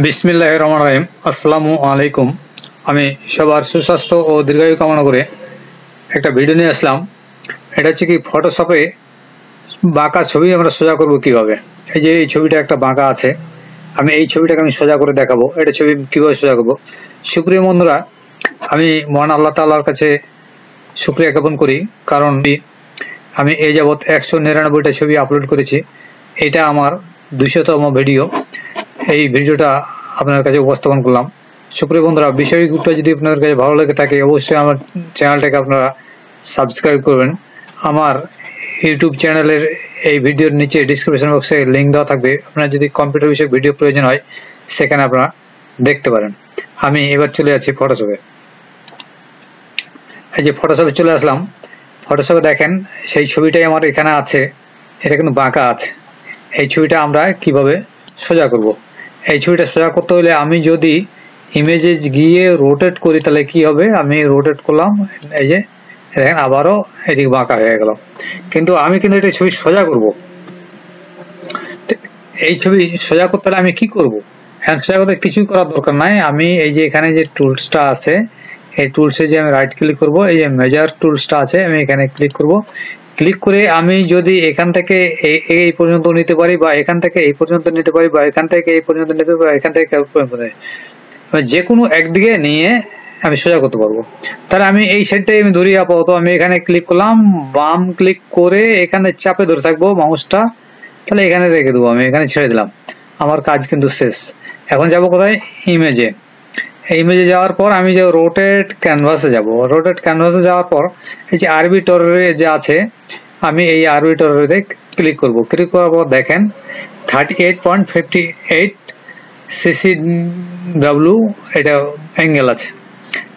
বিসমিল্লাহির রহমানির রহিম। আসসালামু আলাইকুম। আমি সবার সুস্বাস্থ্য ও দীর্ঘায়ু কামনা করে একটা ভিডিও নিয়ে আসলাম। এটা হচ্ছে কি, ফটোশপে বাঁকা ছবি আমরা সোজা করব কিভাবে। এই যে এই ছবিটা একটা বাঁকা আছে, আমি এই ছবিটাকে সোজা করে দেখাবো। এটা ছবি কিভাবে সোজা করব। সুপ্রিয় বন্ধুরা, আমি মহান আল্লাহ তাআলার কাছে শুকরিয়া জ্ঞাপন করি, কারণ আমি এই যাবৎ 199টা ছবি আপলোড করেছি। এটা আমার 200তম ভিডিও। এই ভিডিওটা আপনার কাছে উপস্থাপন করলাম। সুপ্রিয় বন্ধুরা, বিষয়টা যদি আপনাদের কাছে ভালো লেগে থাকে অবশ্যই আমার চ্যানেলটাকে আপনারা সাবস্ক্রাইব করবেন। আমার ইউটিউব চ্যানেলের এই ভিডিওর নিচে ডিসক্রিপশন বক্সে লিঙ্ক দেওয়া থাকবে। আপনার যদি কম্পিউটার বিষয়ক ভিডিও প্রয়োজন হয় সেখানে আপনারা দেখতে পারেন। আমি এবার চলে যাচ্ছি ফটোশপে। এই যে ফটোশপে চলে আসলাম। ফটোশপে দেখেন সেই ছবিটাই আমার এখানে আছে, এটা কিন্তু বাঁকা আছে। এই ছবিটা আমরা কিভাবে সোজা করব। এই ছবিটা সোজা করতে হলে আমি যদি ইমেজে গিয়ে রোটেট করি তাহলে কি হবে। আমি রোটেট করলাম, এই যে দেখেন আবারও এদিকে বাঁকা হয়ে গেল। কিন্তু আমি কিন্তু এটা ছবি সোজা করব। এই ছবি সোজা করতে হলে আমি কি করব। এখন সোজা করতে কিছুই করার দরকার নাই। আমি এই যে এখানে যে টুলসটা আছে, এই টুলসে যে আমি রাইট ক্লিক করব, এই যে মেজার টুলসটা আছে আমি এখানে ক্লিক করব। ক্লিক করে আমি যদি এখান থেকে এই পর্যন্ত নিতে পারি, বা এখান থেকে এই পর্যন্ত নিতে পারি, বা এখান থেকে এই পর্যন্ত নিতে পারি, বা এখান থেকে যে কোনো একদিকে নিয়ে আমি সোজা করতে পারবো। তাহলে আমি এই সাইডটাই আমি ধরি। আপাতত আমি এখানে ক্লিক করলাম, বাম ক্লিক করে এখানে চাপে ধরে থাকবো মাউসটা, তাহলে এখানে রেখে দেবো। আমি এখানে ছেড়ে দিলাম, আমার কাজ কিন্তু শেষ। এখন যাব কোথায়, ইমেজে। এই ইমেজে যাওয়ার পর আমি যে রোটেট ক্যানভাসে যাব। রোটেট ক্যানভাসে যাওয়ার পর এই যে আরবিটরে যে আছে, আমি এই আরবিটরে ক্লিক করব। ক্লিক করার পর দেখেন 38.58 CCW এটা অ্যাঙ্গেল আছে।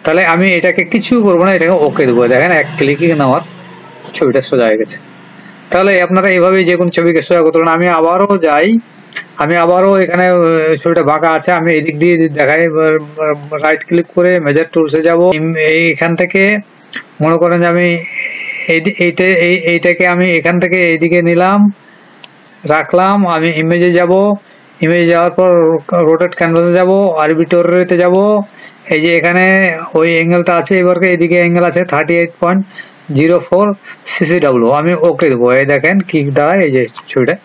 তাহলে আমি এটাকে কিছু করবো না, এটাকে ওকে দেবো। দেখেন এক ক্লিকে কিন্তু আমার ছবিটা সোজা হয়ে গেছে। তাহলে আপনারা এইভাবে যে কোনো ছবিকে সোজা করতে পারেন। আমি আবারও যাই, আমি আবারও এখানে ছবিটা বাঁকা আছে, আমি এদিক দিয়ে দেখাই। রাইট ক্লিক করে মেজার টুলসে যাব। এইখান থেকে মনে করেন যে আমি এইটাকে আমি এখান থেকে এইদিকে নিলাম, রাখলাম। আমি ইমেজে যাব, ইমেজে যাওয়ার পর রোটেট ক্যানভাসে যাব, আরবিটরেতে যাব। এই যে এখানে ওই অ্যাঙ্গেলটা আছে, এবার এদিকে অ্যাঙ্গেল আছে 38.04 CCW। আমি ওকে দেবো। এই দেখেন কি দাঁড়ায়, এই যে ছবিটা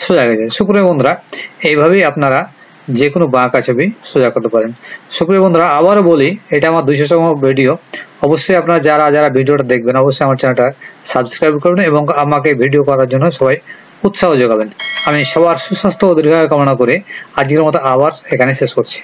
সোজা গেছে। সুপ্রিয় বন্ধুরা, এইভাবেই আপনারা যে কোনো বাঁকা ছবি সোজা করতে পারেন। সুপ্রিয় বন্ধুরা, আবারও বলি, এটা আমার 200তম ভিডিও। অবশ্যই আপনারা যারা ভিডিওটা দেখবেন অবশ্যই আমার চ্যানেলটা সাবস্ক্রাইব করবেন এবং আমাকে ভিডিও করার জন্য সবাই উৎসাহ যোগাবেন। আমি সবার সুস্বাস্থ্য ও দীর্ঘায়ু কামনা করে আজকের মতো আবার এখানে শেষ করছি।